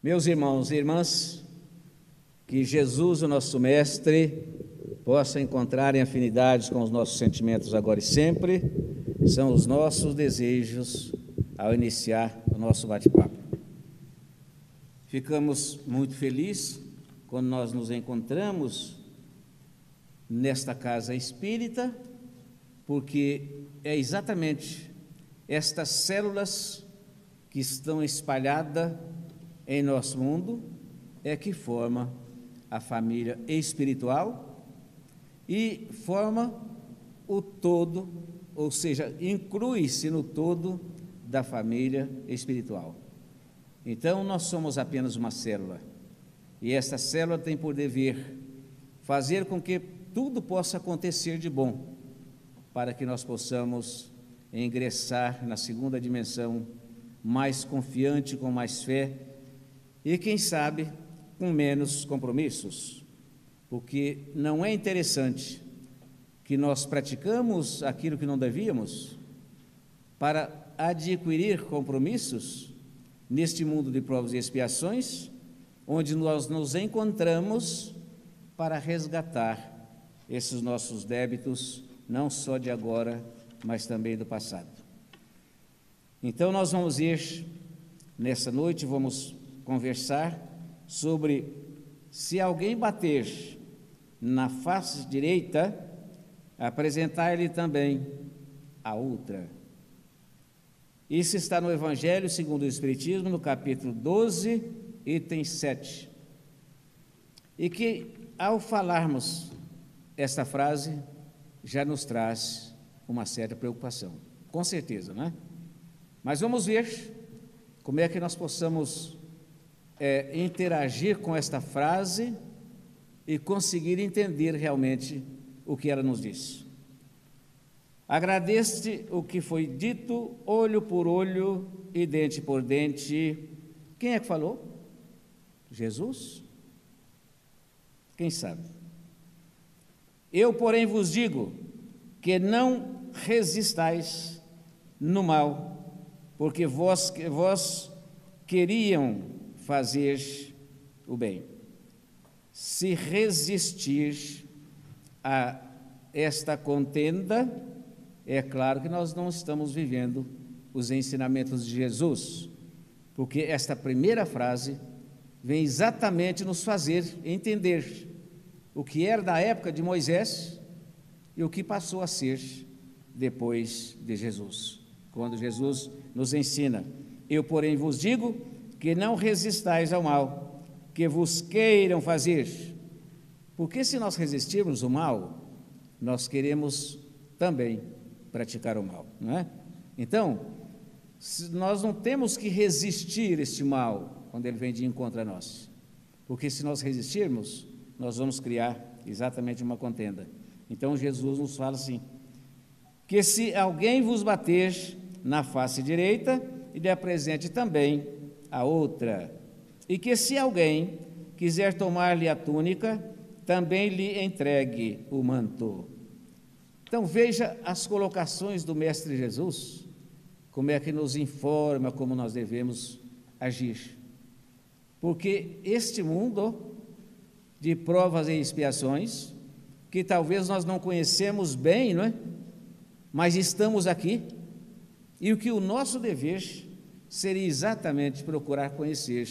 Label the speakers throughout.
Speaker 1: Meus irmãos e irmãs, que Jesus, o nosso Mestre, possa encontrar em afinidades com os nossos sentimentos agora e sempre, são os nossos desejos ao iniciar o nosso bate-papo. Ficamos muito felizes quando nós nos encontramos nesta casa espírita, porque é exatamente estas células que estão espalhadas em nosso mundo é que forma a família espiritual e forma o todo, ou seja, inclui-se no todo da família espiritual. Então, nós somos apenas uma célula, e esta célula tem por dever fazer com que tudo possa acontecer de bom, para que nós possamos ingressar na segunda dimensão mais confiante, com mais fé e, quem sabe, com menos compromissos, porque não é interessante que nós praticamos aquilo que não devíamos para adquirir compromissos neste mundo de provas e expiações, onde nós nos encontramos para resgatar esses nossos débitos, não só de agora, mas também do passado. Então, nós vamos ir, nessa noite, vamos conversar sobre se alguém bater na face direita, apresentar-lhe também a outra. Isso está no Evangelho segundo o Espiritismo, no capítulo 12, item 7. E que, ao falarmos esta frase, já nos traz uma certa preocupação, com certeza, não é? Mas vamos ver como é que nós possamos interagir com esta frase e conseguir entender realmente o que ela nos diz. Agradeço-te o que foi dito, olho por olho e dente por dente. Quem é que falou? Jesus? Quem sabe? Eu, porém, vos digo que não resistais no mal, porque vós queriam fazer o bem. Se resistir a esta contenda, é claro que nós não estamos vivendo os ensinamentos de Jesus, porque esta primeira frase vem exatamente nos fazer entender o que era da época de Moisés e o que passou a ser depois de Jesus. Quando Jesus nos ensina, eu, porém, vos digo que não resistais ao mal, que vos queiram fazer. Porque se nós resistirmos o mal, nós queremos também praticar o mal, não é? Então, nós não temos que resistir este mal quando ele vem de encontro a nós, porque se nós resistirmos, nós vamos criar exatamente uma contenda. Então, Jesus nos fala assim, que se alguém vos bater na face direita, lhe apresente também a outra, e que se alguém quiser tomar-lhe a túnica, também lhe entregue o manto. Então, veja as colocações do Mestre Jesus, como é que nos informa como nós devemos agir. Porque este mundo de provas e expiações, que talvez nós não conhecemos bem, não é? Mas estamos aqui, e o que o nosso dever seria exatamente procurar conhecer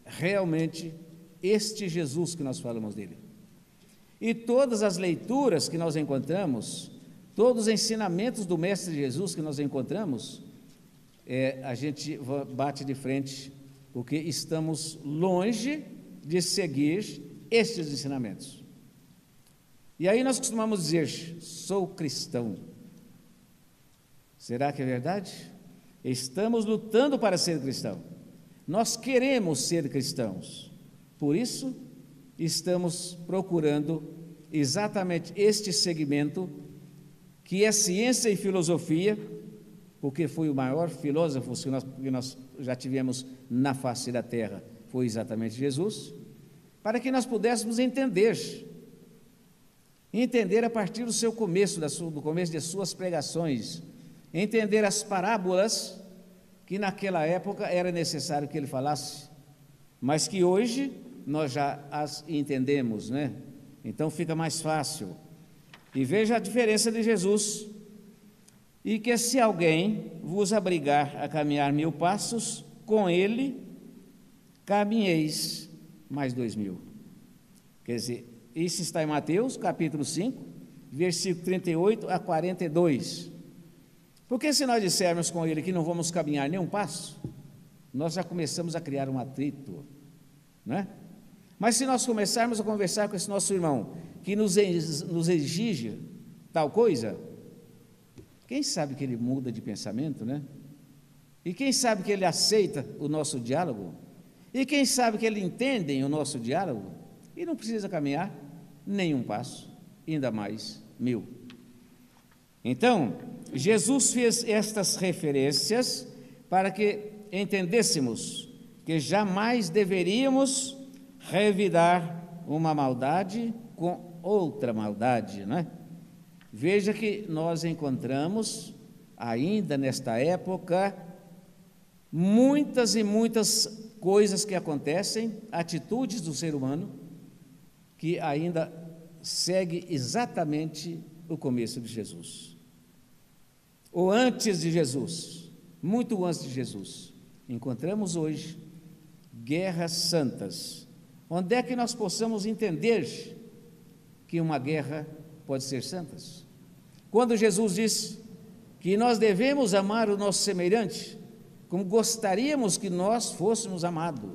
Speaker 1: realmente este Jesus que nós falamos dele. E todas as leituras que nós encontramos, todos os ensinamentos do Mestre Jesus que nós encontramos, a gente bate de frente, porque estamos longe de seguir estes ensinamentos. E aí nós costumamos dizer, sou cristão. Será que é verdade? Estamos lutando para ser cristão. Nós queremos ser cristãos. Por isso, estamos procurando exatamente este segmento, que é ciência e filosofia, porque foi o maior filósofo que nós já tivemos na face da terra, foi exatamente Jesus, para que nós pudéssemos entender a partir do seu começo, do começo de suas pregações, entender as parábolas que naquela época era necessário que ele falasse, mas que hoje nós já as entendemos, né? Então fica mais fácil. E veja a diferença de Jesus. E que se alguém vos obrigar a caminhar 1000 passos, com ele caminheis mais 2000. Quer dizer, isso está em Mateus, capítulo 5, versículo 38 a 42. Porque se nós dissermos com ele que não vamos caminhar nenhum passo, nós já começamos a criar um atrito, não é? Mas se nós começarmos a conversar com esse nosso irmão, que nos exige tal coisa, quem sabe que ele muda de pensamento, né? E quem sabe que ele aceita o nosso diálogo? E quem sabe que ele entende o nosso diálogo? E não precisa caminhar nenhum passo, ainda mais 1000. Então, Jesus fez estas referências para que entendêssemos que jamais deveríamos revidar uma maldade com outra maldade, não é? Veja que nós encontramos, ainda nesta época, muitas e muitas coisas que acontecem, atitudes do ser humano, que ainda segue exatamente o começo de Jesus. Ou antes de Jesus, muito antes de Jesus. Encontramos hoje guerras santas. Onde é que nós possamos entender que uma guerra pode ser santa? Quando Jesus disse que nós devemos amar o nosso semelhante, como gostaríamos que nós fôssemos amados,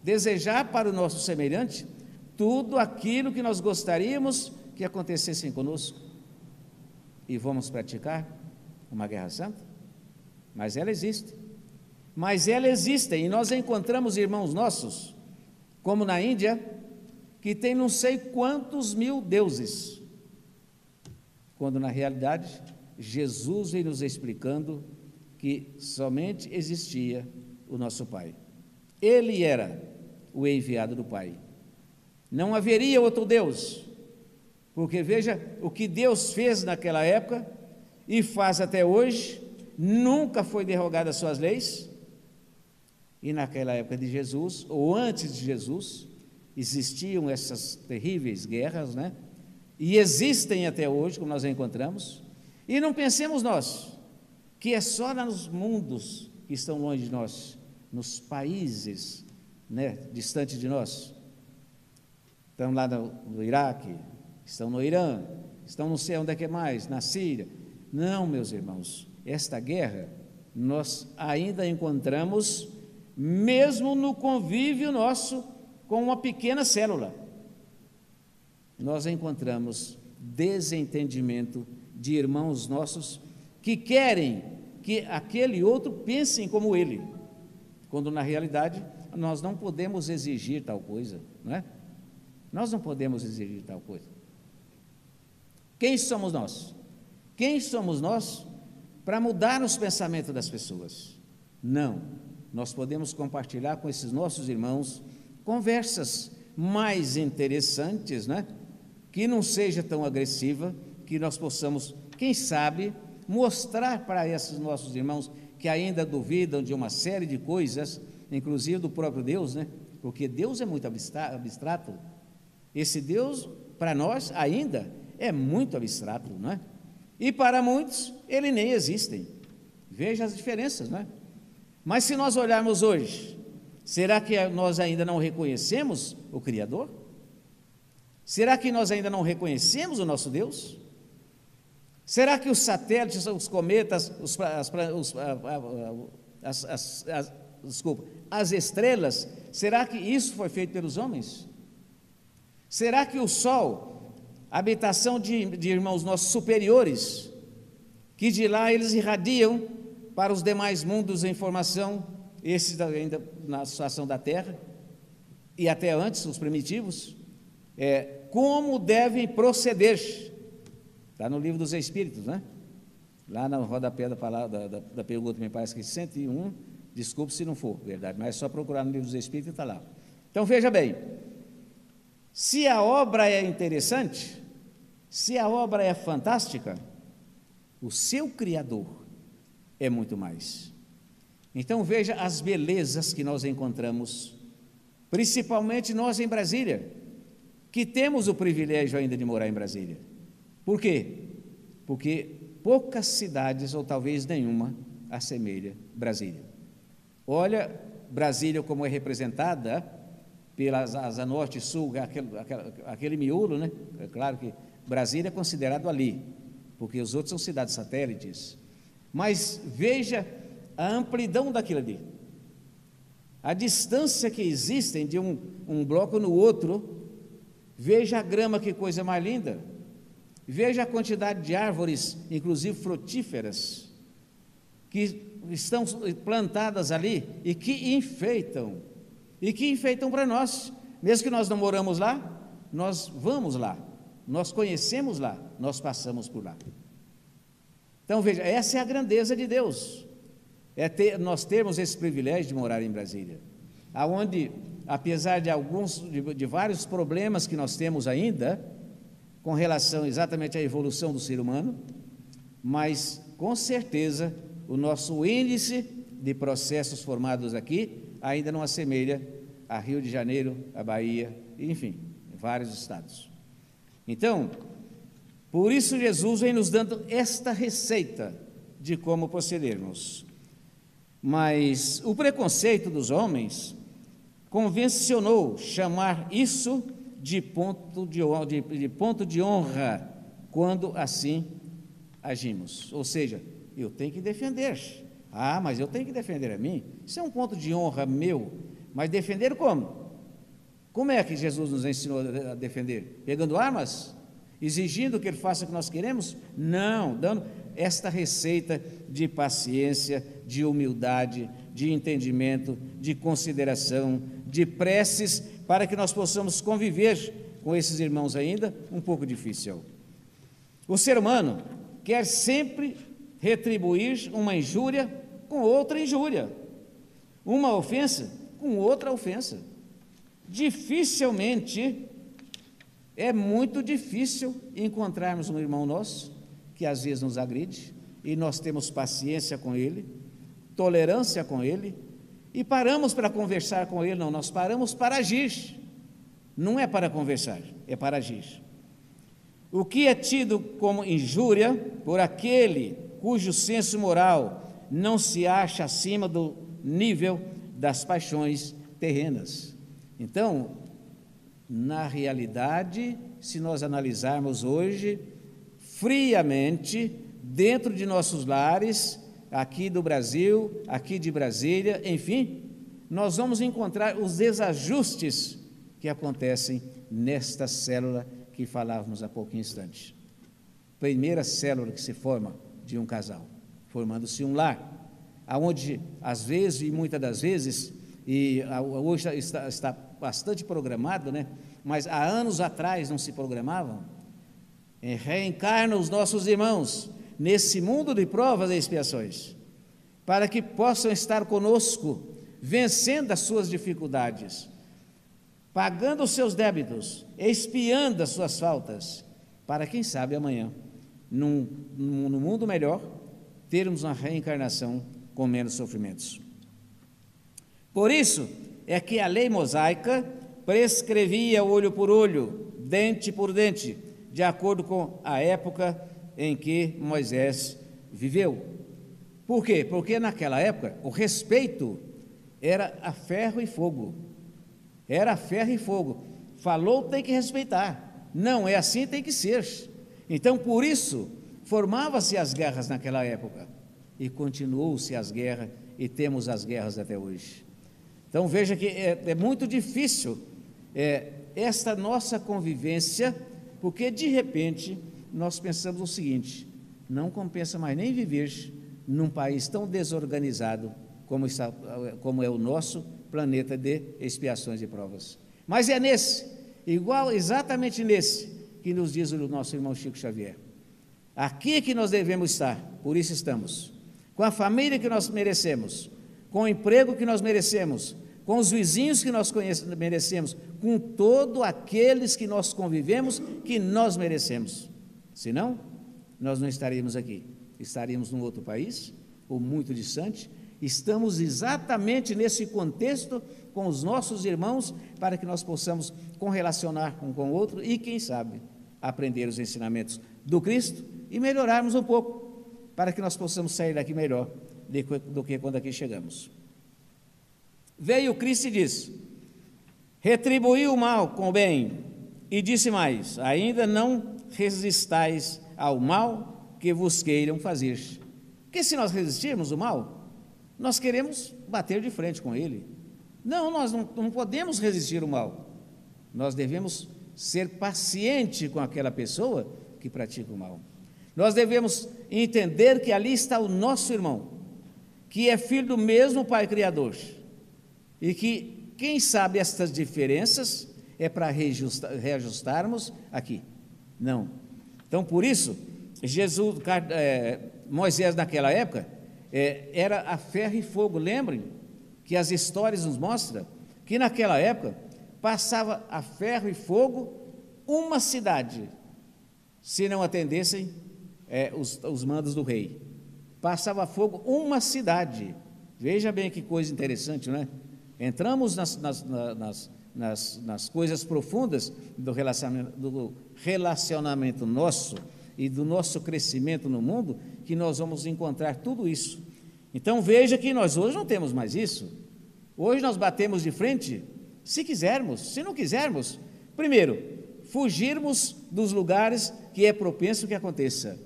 Speaker 1: desejar para o nosso semelhante tudo aquilo que nós gostaríamos que acontecesse conosco, e vamos praticar uma guerra santa? Mas ela existe, e nós encontramos irmãos nossos, como na Índia, que tem não sei quantos 1000 deuses, quando na realidade Jesus vem nos explicando que somente existia o nosso Pai. Ele era o enviado do Pai. Não haveria outro Deus, porque veja o que Deus fez naquela época e faz até hoje, nunca foi derrogada as suas leis, e naquela época de Jesus, ou antes de Jesus, existiam essas terríveis guerras, né? E existem até hoje, como nós encontramos, e não pensemos nós, que é só nos mundos que estão longe de nós, nos países, né, distantes de nós. Estão lá no Iraque, estão no Irã, estão não sei onde é que mais, na Síria. Não, meus irmãos, esta guerra nós ainda encontramos mesmo no convívio nosso com uma pequena célula. Nós encontramos desentendimento de irmãos nossos que querem que aquele outro pense como ele, quando na realidade nós não podemos exigir tal coisa, não é? Nós não podemos exigir tal coisa. Quem somos nós? Quem somos nós para mudar os pensamentos das pessoas? Não, nós podemos compartilhar com esses nossos irmãos conversas mais interessantes, né? Que não seja tão agressiva, que nós possamos, quem sabe, mostrar para esses nossos irmãos que ainda duvidam de uma série de coisas, inclusive do próprio Deus, né? Porque Deus é muito abstrato. Esse Deus, para nós, ainda é muito abstrato, não é? E para muitos, ele nem existe. Veja as diferenças, não é? Mas se nós olharmos hoje, será que nós ainda não reconhecemos o Criador? Será que nós ainda não reconhecemos o nosso Deus? Será que os satélites, os cometas, as estrelas, será que isso foi feito pelos homens? Será que o sol, habitação de irmãos nossos superiores, que de lá eles irradiam para os demais mundos a informação, esses ainda na situação da Terra, e até antes, os primitivos, como devem proceder? Está no livro dos Espíritos, né? Lá no rodapé da pergunta, me parece que 101, desculpe se não for verdade, mas é só procurar no livro dos Espíritos e está lá. Então veja bem, se a obra é interessante, se a obra é fantástica, o seu Criador é muito mais. Então veja as belezas que nós encontramos principalmente nós em Brasília, que temos o privilégio ainda de morar em Brasília. Por quê? Porque poucas cidades, ou talvez nenhuma, assemelha Brasília. Olha Brasília como é representada pela Asa Norte e Sul, aquele miolo, né? É claro que Brasília é considerado ali, porque os outros são cidades satélites. Mas veja a amplidão daquilo ali. A distância que existem de um bloco no outro. Veja a grama, que coisa mais linda. Veja a quantidade de árvores, inclusive frutíferas, que estão plantadas ali e que enfeitam para nós. Mesmo que nós não moramos lá, nós vamos lá, nós conhecemos lá, nós passamos por lá. Então veja, essa é a grandeza de Deus, nós termos esse privilégio de morar em Brasília, aonde, apesar de vários problemas que nós temos ainda, com relação exatamente à evolução do ser humano, mas com certeza o nosso índice de processos formados aqui ainda não assemelha a Rio de Janeiro, a Bahia, enfim, vários estados. Então, por isso Jesus vem nos dando esta receita de como procedermos. Mas o preconceito dos homens convencionou chamar isso de ponto de honra, quando assim agimos. Ou seja, eu tenho que defender. Ah, mas eu tenho que defender a mim? Isso é um ponto de honra meu. Mas defender como? Como é que Jesus nos ensinou a defender? Pegando armas? Exigindo que Ele faça o que nós queremos? Não, dando esta receita de paciência, de humildade, de entendimento, de consideração, de preces, para que nós possamos conviver com esses irmãos ainda um pouco difícil. O ser humano quer sempre retribuir uma injúria com outra injúria, uma ofensa com outra ofensa. Dificilmente, é muito difícil encontrarmos um irmão nosso que às vezes nos agride e nós temos paciência com ele, tolerância com ele e paramos para conversar com ele. Não, nós paramos para agir, não é para conversar, é para agir. O que é tido como injúria por aquele cujo senso moral não se acha acima do nível das paixões terrenas. Então, na realidade, se nós analisarmos hoje, friamente, dentro de nossos lares, aqui do Brasil, aqui de Brasília, enfim, nós vamos encontrar os desajustes que acontecem nesta célula que falávamos há pouco instante. Primeira célula que se forma de um casal, formando-se um lar, aonde às vezes e muitas das vezes, e hoje está bastante programado, né? Mas há anos atrás não se programavam, reencarnam os nossos irmãos nesse mundo de provas e expiações, para que possam estar conosco, vencendo as suas dificuldades, pagando os seus débitos, expiando as suas faltas, para quem sabe amanhã, num mundo melhor, termos uma reencarnação com menos sofrimentos. Por isso é que a lei mosaica prescrevia olho por olho, dente por dente, de acordo com a época em que Moisés viveu. Por quê? Porque naquela época o respeito era a ferro e fogo. Era a ferro e fogo. Falou, tem que respeitar. Não é assim, tem que ser. Então, por isso, formava-se as guerras naquela época. E continuou-se as guerras, e temos as guerras até hoje. Então, veja que é muito difícil esta nossa convivência, porque, de repente, nós pensamos o seguinte: não compensa mais nem viver num país tão desorganizado como é o nosso planeta de expiações e provas. Mas é exatamente nesse, que nos diz o nosso irmão Chico Xavier. Aqui que nós devemos estar, por isso estamos, com a família que nós merecemos, com o emprego que nós merecemos, com os vizinhos que nós merecemos, com todos aqueles que nós convivemos, que nós merecemos. Senão, nós não estaríamos aqui, estaríamos num outro país, ou muito distante, Estamos exatamente nesse contexto com os nossos irmãos, para que nós possamos correlacionar um com o outro e, quem sabe, aprender os ensinamentos do Cristo e melhorarmos um pouco, para que nós possamos sair daqui melhor do que quando aqui chegamos. Veio Cristo e disse: retribuiu o mal com o bem, e disse mais: ainda não resistais ao mal que vos queiram fazer. Porque se nós resistirmos o mal, nós queremos bater de frente com ele. Não, nós não podemos resistir o mal. Nós devemos ser paciente com aquela pessoa que pratica o mal. Nós devemos entender que ali está o nosso irmão, que é filho do mesmo Pai Criador, e que, quem sabe, estas diferenças é para reajustarmos aqui. Não. Então, por isso, Moisés naquela época era a ferro e fogo. Lembrem que as histórias nos mostram que naquela época passava a ferro e fogo uma cidade, se não atendessem os mandos do rei. Passava a fogo uma cidade. Veja bem que coisa interessante, não é? Entramos nas coisas profundas do relacionamento nosso e do nosso crescimento no mundo, que nós vamos encontrar tudo isso. Então veja que nós hoje não temos mais isso. Hoje nós batemos de frente, se quisermos. Se não quisermos, primeiro, fugirmos dos lugares que é propenso que aconteça.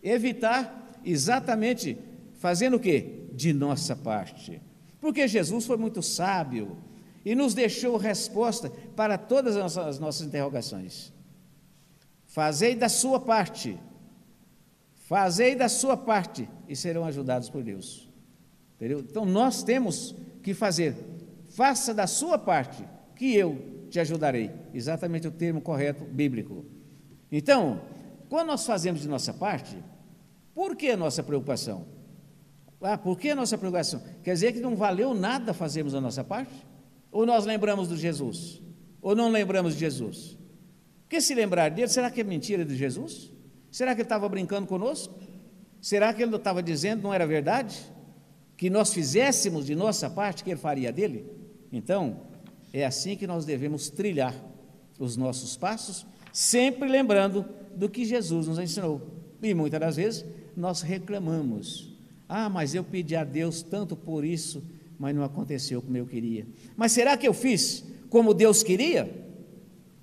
Speaker 1: Evitar exatamente fazendo o quê? De nossa parte. Porque Jesus foi muito sábio e nos deixou resposta para todas as nossas interrogações. Fazei da sua parte e serão ajudados por Deus. Entendeu? Então nós temos que fazer, faça da sua parte, que eu te ajudarei. Exatamente o termo correto bíblico. Então, quando nós fazemos de nossa parte, por que a nossa preocupação? Por que a nossa preocupação? Quer dizer que não valeu nada fazermos a nossa parte? Ou nós lembramos de Jesus? Ou não lembramos de Jesus? Porque se lembrar dele, será que é mentira de Jesus? Será que ele estava brincando conosco? Será que ele não estava dizendo, não era verdade? Que nós fizéssemos de nossa parte, que ele faria dele? Então, é assim que nós devemos trilhar os nossos passos, sempre lembrando do que Jesus nos ensinou. E muitas das vezes nós reclamamos: mas eu pedi a Deus tanto por isso, mas não aconteceu como eu queria. Mas será que eu fiz como Deus queria?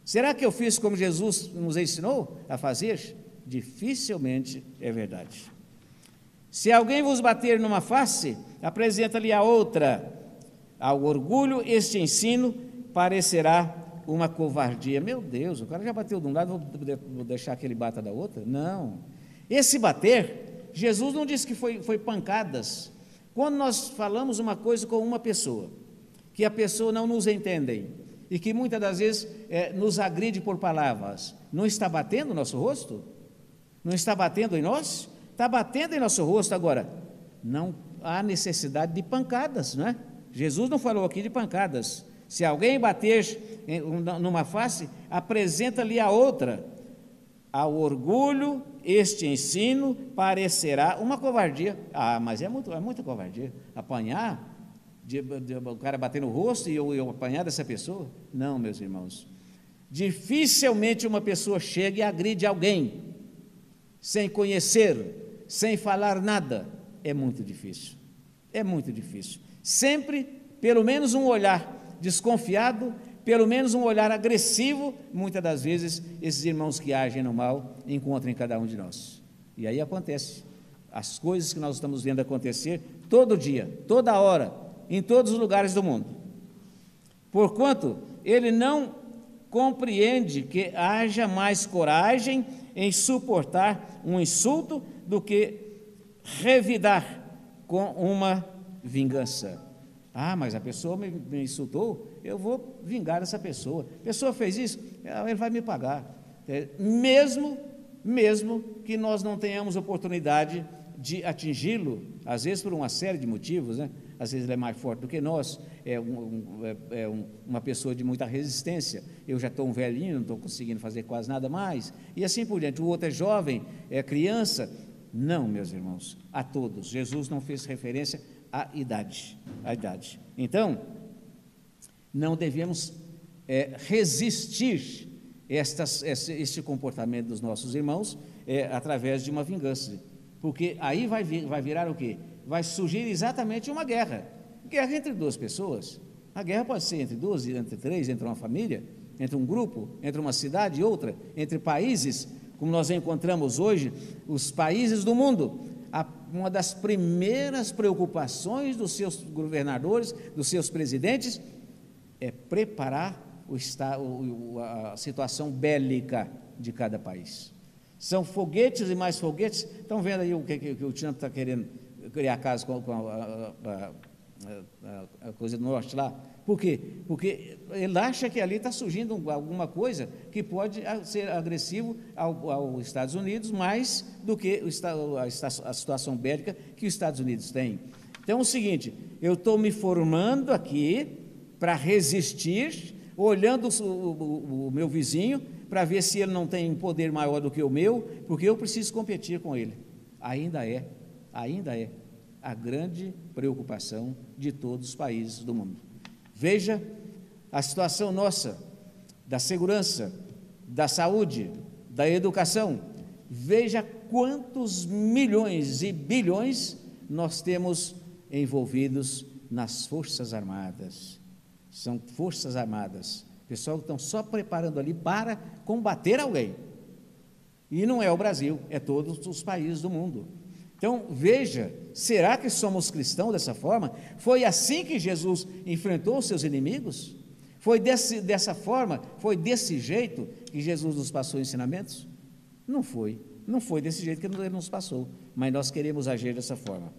Speaker 1: Será que eu fiz como Jesus nos ensinou a fazer? Dificilmente é verdade. Se alguém vos bater numa face, apresenta-lhe a outra. Ao orgulho, este ensino parecerá uma covardia. Meu Deus, o cara já bateu de um lado, vou deixar que ele bata da outra? Não. Esse bater, Jesus não disse que foi pancadas. Quando nós falamos uma coisa com uma pessoa, que a pessoa não nos entende, e que muitas das vezes nos agride por palavras, não está batendo no nosso rosto? Não está batendo em nós? Está batendo em nosso rosto. Agora, não há necessidade de pancadas, não é? Jesus não falou aqui de pancadas. Se alguém bater numa face, apresenta-lhe a outra. Ao orgulho, este ensino parecerá uma covardia. Mas é muita covardia. Apanhar, o cara bater no rosto e eu apanhar dessa pessoa? Não, meus irmãos. Dificilmente uma pessoa chega e agride alguém sem conhecer, sem falar nada. É muito difícil. É muito difícil. Sempre, pelo menos um olhar desconfiado, pelo menos um olhar agressivo, muitas das vezes esses irmãos que agem no mal encontram em cada um de nós. E aí acontece as coisas que nós estamos vendo acontecer todo dia, toda hora, em todos os lugares do mundo. Porquanto ele não compreende que haja mais coragem em suportar um insulto do que revidar com uma vingança. Mas a pessoa me insultou, eu vou vingar essa pessoa. A pessoa fez isso, ele vai me pagar. Mesmo que nós não tenhamos oportunidade de atingi-lo, às vezes por uma série de motivos, né? Às vezes ele é mais forte do que nós, uma pessoa de muita resistência. Eu já estou um velhinho, não estou conseguindo fazer quase nada mais, e assim por diante. O outro é jovem, é criança. Não, meus irmãos, a todos. Jesus não fez referência a idade. Então, não devemos resistir este comportamento dos nossos irmãos através de uma vingança, porque aí vai virar o quê? Vai surgir exatamente uma guerra entre duas pessoas. A guerra pode ser entre duas, entre três, entre uma família, entre um grupo, entre uma cidade e outra, entre países, como nós encontramos hoje, os países do mundo. Uma das primeiras preocupações dos seus governadores, dos seus presidentes, é preparar a situação bélica de cada país. São foguetes e mais foguetes. Estão vendo aí o que o Trump está querendo criar caso com a coisa do norte lá? Por quê? Porque ele acha que ali está surgindo alguma coisa que pode ser agressivo aos Estados Unidos, mais do que a situação bélica que os Estados Unidos têm. Então é o seguinte, eu estou me formando aqui para resistir, olhando o meu vizinho, para ver se ele não tem poder maior do que o meu, porque eu preciso competir com ele. Ainda é a grande preocupação de todos os países do mundo. Veja a situação nossa, da segurança, da saúde, da educação. Veja quantos milhões e bilhões nós temos envolvidos nas Forças Armadas. São Forças Armadas. Pessoal que estão só preparando ali para combater alguém. E não é o Brasil, é todos os países do mundo. Então, veja, será que somos cristãos dessa forma? Foi assim que Jesus enfrentou os seus inimigos? Foi dessa forma, foi desse jeito que Jesus nos passou ensinamentos? Não foi desse jeito que ele nos passou, mas nós queremos agir dessa forma.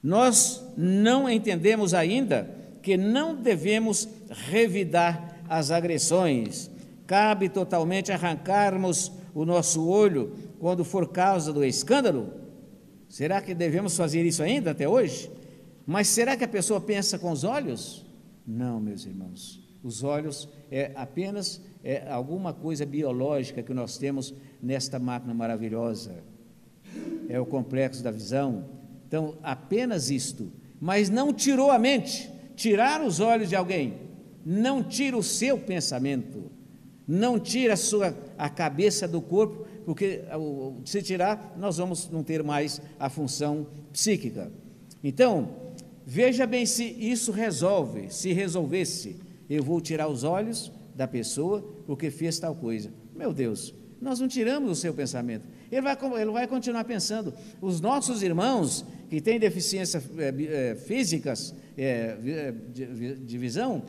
Speaker 1: Nós não entendemos ainda que não devemos revidar as agressões. Cabe totalmente arrancarmos o nosso olho quando for causa do escândalo? Será que devemos fazer isso ainda até hoje? Mas será que a pessoa pensa com os olhos? Não, meus irmãos. Os olhos é apenas alguma coisa biológica que nós temos nesta máquina maravilhosa. É o complexo da visão. Então, apenas isto. Mas não tirou a mente. Tirar os olhos de alguém não tira o seu pensamento, não tira a cabeça do corpo, porque se tirar, nós vamos não ter mais a função psíquica. Então, veja bem se isso resolve. Se resolvesse, eu vou tirar os olhos da pessoa porque fez tal coisa. Meu Deus, nós não tiramos o seu pensamento. Ele vai continuar pensando. Os nossos irmãos que têm deficiências físicas, de visão,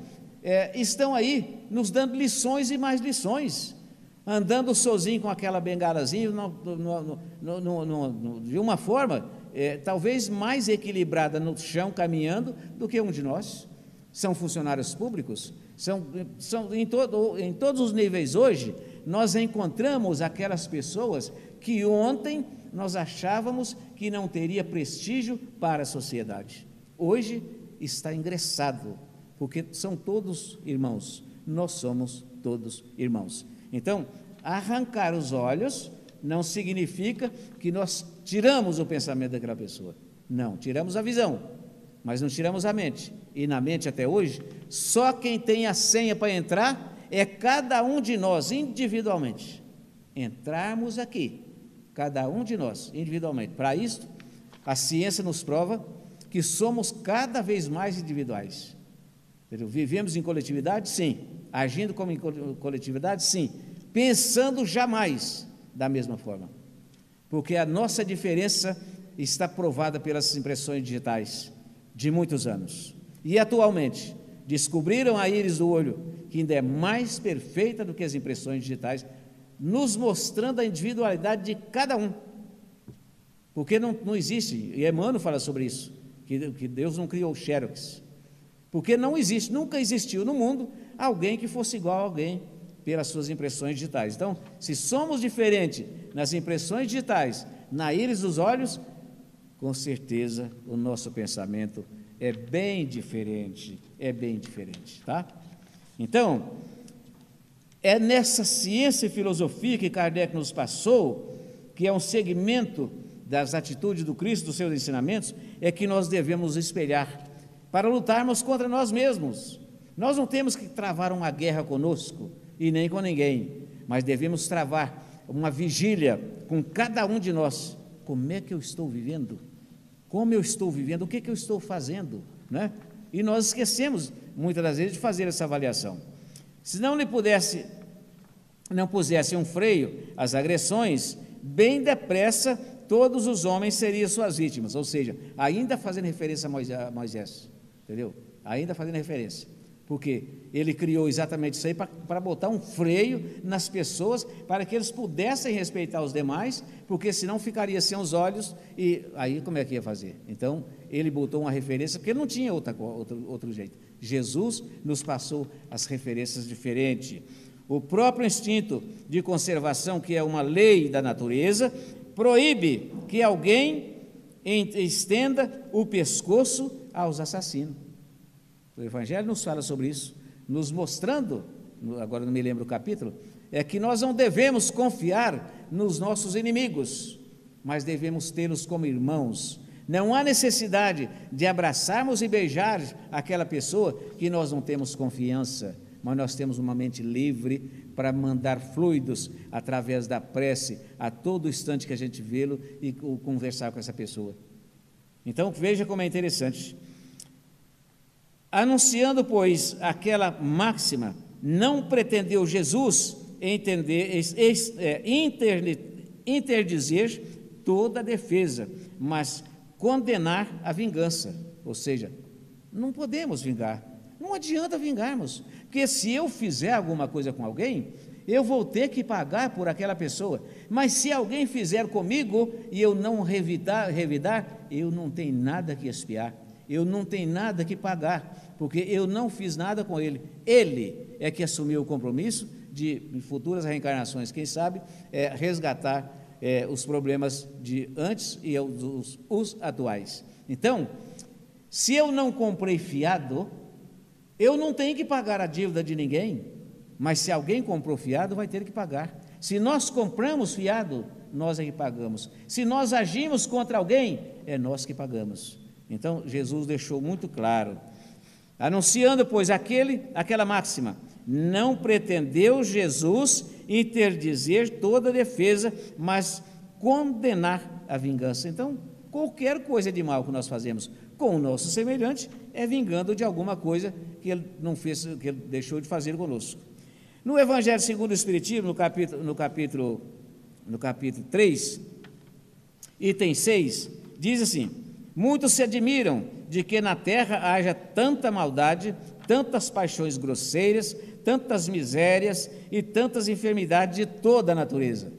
Speaker 1: estão aí nos dando lições e mais lições, andando sozinho com aquela bengalazinha, de uma forma talvez mais equilibrada no chão, caminhando, do que um de nós. São funcionários públicos, em todos os níveis hoje, nós encontramos aquelas pessoas que ontem nós achávamos que não teria prestígio para a sociedade. Hoje está ingressado, porque são todos irmãos, nós somos todos irmãos. Então, arrancar os olhos não significa que nós tiramos o pensamento daquela pessoa. Não, tiramos a visão, mas não tiramos a mente. E na mente até hoje, só quem tem a senha para entrar é cada um de nós individualmente. Entrarmos aqui, cada um de nós individualmente. Para isso, a ciência nos prova que somos cada vez mais individuais. Vivemos em coletividade? Sim. Agindo como em coletividade? Sim. Pensando jamais da mesma forma. Porque a nossa diferença está provada pelas impressões digitais de muitos anos. E atualmente, descobriram a íris do olho, que ainda é mais perfeita do que as impressões digitais, nos mostrando a individualidade de cada um. Porque não existe, e Emmanuel fala sobre isso, que Deus não criou xerox. Porque não existe, nunca existiu no mundo alguém que fosse igual a alguém pelas suas impressões digitais. Então, se somos diferentes nas impressões digitais, na íris dos olhos, com certeza o nosso pensamento é bem diferente, tá? Então, é nessa ciência e filosofia que Kardec nos passou, que é um segmento das atitudes do Cristo, dos seus ensinamentos, é que nós devemos espelhar para lutarmos contra nós mesmos. Nós não temos que travar uma guerra conosco e nem com ninguém, mas devemos travar uma vigília com cada um de nós. Como é que eu estou vivendo? Como eu estou vivendo? O que eu estou fazendo? Né? E nós esquecemos, muitas das vezes, de fazer essa avaliação. Se não pusesse um freio às agressões, bem depressa todos os homens seriam suas vítimas. Ou seja, ainda fazendo referência a Moisés, entendeu? Ainda fazendo referência. Porque ele criou exatamente isso aí para botar um freio nas pessoas, para que eles pudessem respeitar os demais, porque senão ficaria sem os olhos, e aí como é que ia fazer? Então, ele botou uma referência, porque não tinha outro jeito. Jesus nos passou as referências diferentes. O próprio instinto de conservação, que é uma lei da natureza, proíbe que alguém estenda o pescoço aos assassinos. O Evangelho nos fala sobre isso, nos mostrando, agora não me lembro o capítulo, é que nós não devemos confiar nos nossos inimigos, mas devemos tê-los como irmãos. Não há necessidade de abraçarmos e beijar aquela pessoa que nós não temos confiança, mas nós temos uma mente livre para mandar fluidos através da prece a todo instante que a gente vê-lo e conversar com essa pessoa. Então veja como é interessante. Anunciando, pois, aquela máxima, não pretendeu Jesus interdizer toda a defesa, mas condenar a vingança. Ou seja, não podemos vingar, não adianta vingarmos, porque se eu fizer alguma coisa com alguém, eu vou ter que pagar por aquela pessoa, mas se alguém fizer comigo e eu não revidar, eu não tenho nada que expiar, eu não tenho nada que pagar, porque eu não fiz nada com ele. Ele é que assumiu o compromisso de, em futuras reencarnações, quem sabe, resgatar os problemas de antes e os atuais. Então, se eu não comprei fiado, eu não tenho que pagar a dívida de ninguém, mas se alguém comprou fiado, vai ter que pagar. Se nós compramos fiado, nós é que pagamos. Se nós agimos contra alguém, é nós que pagamos. Então, Jesus deixou muito claro, anunciando, pois, aquela máxima, não pretendeu Jesus interdizer toda a defesa, mas condenar a vingança. Então, qualquer coisa de mal que nós fazemos com o nosso semelhante, é vingando de alguma coisa que ele não fez, que ele deixou de fazer conosco. No Evangelho segundo o Espiritismo, no capítulo 3, item 6, diz assim: muitos se admiram de que na terra haja tanta maldade, tantas paixões grosseiras, tantas misérias e tantas enfermidades de toda a natureza.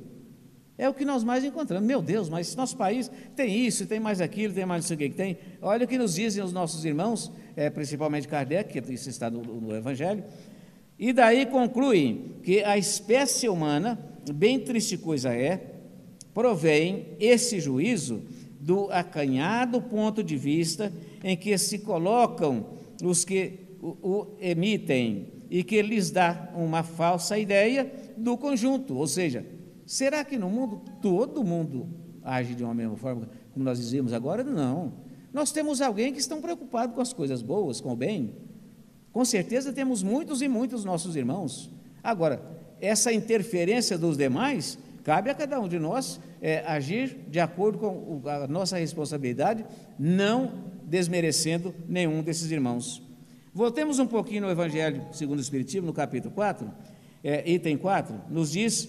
Speaker 1: É o que nós mais encontramos. Meu Deus, mas nosso país tem isso, tem mais aquilo, tem mais não sei o que tem. Olha o que nos dizem os nossos irmãos, principalmente Kardec, que isso está no Evangelho, e daí concluem que a espécie humana, bem triste coisa provém esse juízo do acanhado ponto de vista em que se colocam os que o emitem e que lhes dá uma falsa ideia do conjunto. Ou seja, será que no mundo todo mundo age de uma mesma forma, como nós dizíamos agora? Não. Nós temos alguém que estão preocupados com as coisas boas, com o bem. Com certeza temos muitos e muitos nossos irmãos. Agora, essa interferência dos demais, cabe a cada um de nós agir de acordo com a nossa responsabilidade, não desmerecendo nenhum desses irmãos. Voltemos um pouquinho no Evangelho segundo o Espiritismo, no capítulo 4, item 4, nos diz: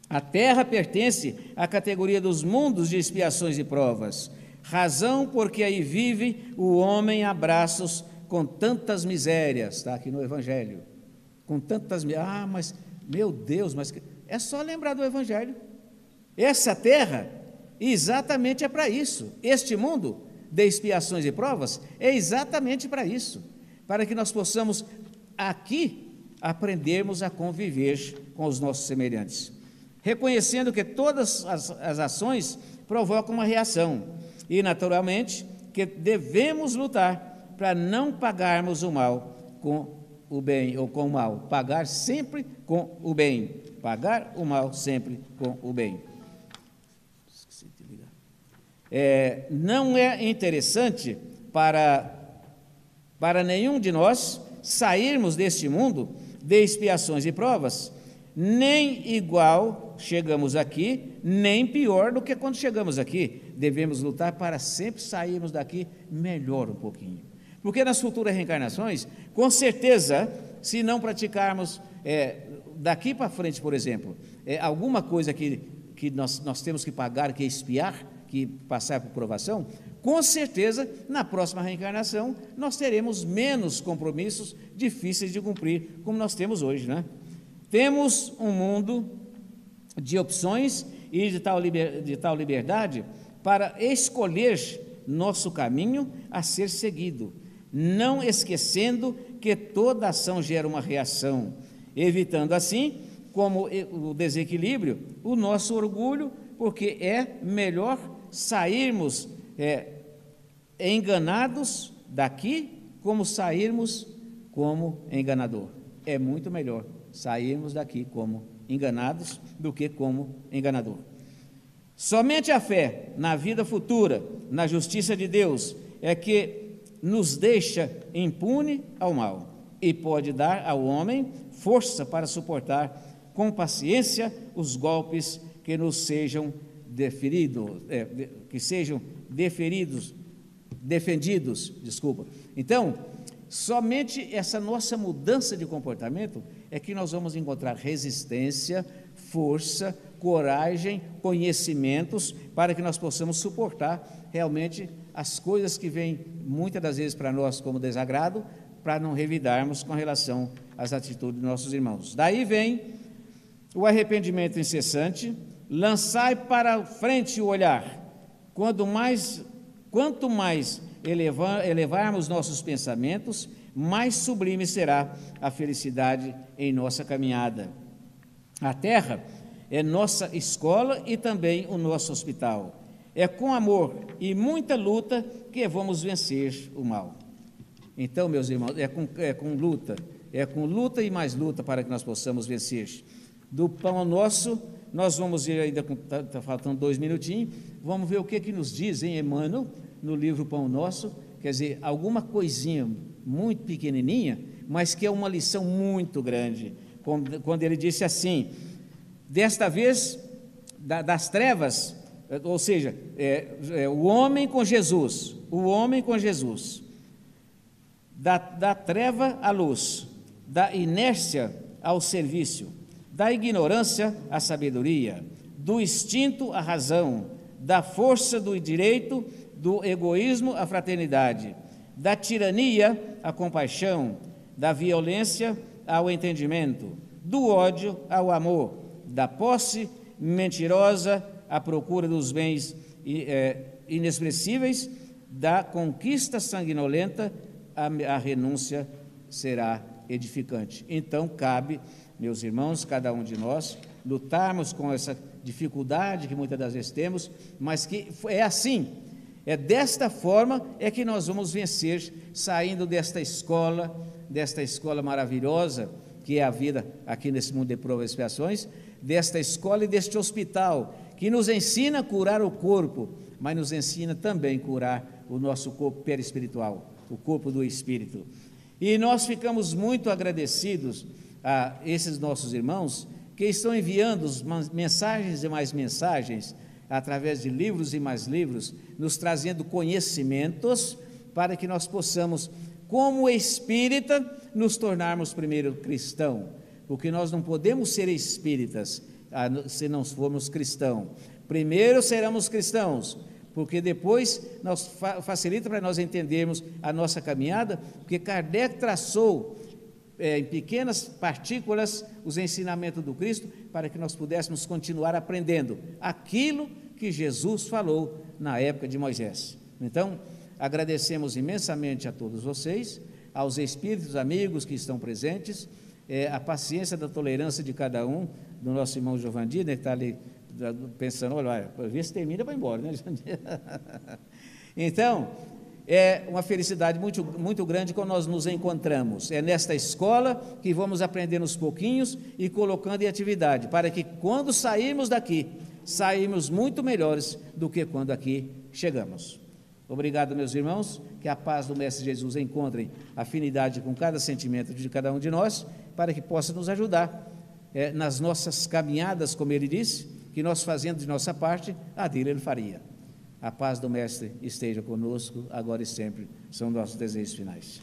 Speaker 1: a terra pertence à categoria dos mundos de expiações e provas, razão porque aí vive o homem a braços com tantas misérias, está aqui no Evangelho, com tantas misérias. Mas, meu Deus, mas é só lembrar do Evangelho. Essa terra exatamente é para isso. Este mundo de expiações e provas é exatamente para isso, para que nós possamos aqui aprendermos a conviver com os nossos semelhantes, reconhecendo que todas as ações provocam uma reação e, naturalmente, que devemos lutar para não pagarmos o mal com o bem ou com o mal, pagar sempre com o bem, pagar o mal sempre com o bem. Esqueci de ligar. Não é interessante para nenhum de nós sairmos deste mundo de expiações e provas, nem igual chegamos aqui, nem pior do que quando chegamos aqui. Devemos lutar para sempre sairmos daqui melhor um pouquinho. Porque nas futuras reencarnações, com certeza, se não praticarmos daqui para frente, por exemplo, alguma coisa que nós temos que pagar, que expiar, que passar por provação, com certeza, na próxima reencarnação, nós teremos menos compromissos difíceis de cumprir, como nós temos hoje, né? Temos um mundo de opções e de tal liberdade para escolher nosso caminho a ser seguido, não esquecendo que toda ação gera uma reação, evitando assim, como o desequilíbrio, o nosso orgulho, porque é melhor sairmos enganados daqui, como sairmos como enganador. É muito melhor sairmos daqui como enganados do que como enganador. Somente a fé na vida futura, na justiça de Deus, é que nos deixa impune ao mal e pode dar ao homem força para suportar com paciência os golpes que nos sejam defendidos. Então, somente essa nossa mudança de comportamento é que nós vamos encontrar resistência, força, coragem, conhecimentos, para que nós possamos suportar realmente as coisas que vêm muitas das vezes para nós como desagrado, para não revidarmos com relação às atitudes dos nossos irmãos. Daí vem o arrependimento incessante, lançai para frente o olhar. Quanto mais elevarmos nossos pensamentos, mais sublime será a felicidade em nossa caminhada. A terra é nossa escola e também o nosso hospital. É com amor e muita luta que vamos vencer o mal. Então, meus irmãos, é com luta e mais luta para que nós possamos vencer. Do pão nosso, nós vamos ir ainda, está faltando 2 minutinhos, vamos ver o que nos diz em Emmanuel, no livro Pão Nosso, quer dizer, alguma coisinha muito pequenininha, mas que é uma lição muito grande, quando ele disse assim: desta vez, das trevas, ou seja, o homem com Jesus, da treva à luz, da inércia ao serviço, da ignorância à sabedoria, do instinto à razão, da força do direito, do egoísmo à fraternidade, da tirania à compaixão, da violência ao entendimento, do ódio ao amor, da posse mentirosa à procura dos bens inexpressíveis, da conquista sanguinolenta à renúncia será edificante. Então, cabe, meus irmãos, cada um de nós, lutarmos com essa dificuldade que muitas das vezes temos, mas que é assim, é desta forma é que nós vamos vencer, saindo desta escola maravilhosa, que é a vida aqui nesse mundo de provas e expiações, desta escola e deste hospital, que nos ensina a curar o corpo, mas nos ensina também a curar o nosso corpo perispiritual, o corpo do espírito. E nós ficamos muito agradecidos a esses nossos irmãos que estão enviando mensagens e mais mensagens, através de livros e mais livros, nos trazendo conhecimentos para que nós possamos, como espírita, nos tornarmos primeiro cristão, porque nós não podemos ser espíritas se não formos cristãos. Primeiro seremos cristãos, porque depois facilita para nós entendermos a nossa caminhada, porque Kardec traçou em pequenas partículas os ensinamentos do Cristo, para que nós pudéssemos continuar aprendendo aquilo que Jesus falou na época de Moisés. Então, agradecemos imensamente a todos vocês, aos espíritos amigos que estão presentes, a paciência da tolerância de cada um, do nosso irmão Giovandir, né, que está ali pensando, olha, vê se termina para ir embora, né? Então, é uma felicidade muito, muito grande quando nós nos encontramos. É nesta escola que vamos aprendendo aos pouquinhos e colocando em atividade, para que quando sairmos daqui, sairmos muito melhores do que quando aqui chegamos. Obrigado, meus irmãos, que a paz do Mestre Jesus encontre afinidade com cada sentimento de cada um de nós, para que possa nos ajudar nas nossas caminhadas, como ele disse, que nós fazendo de nossa parte, a dele ele faria. A paz do Mestre esteja conosco, agora e sempre, são nossos desejos finais.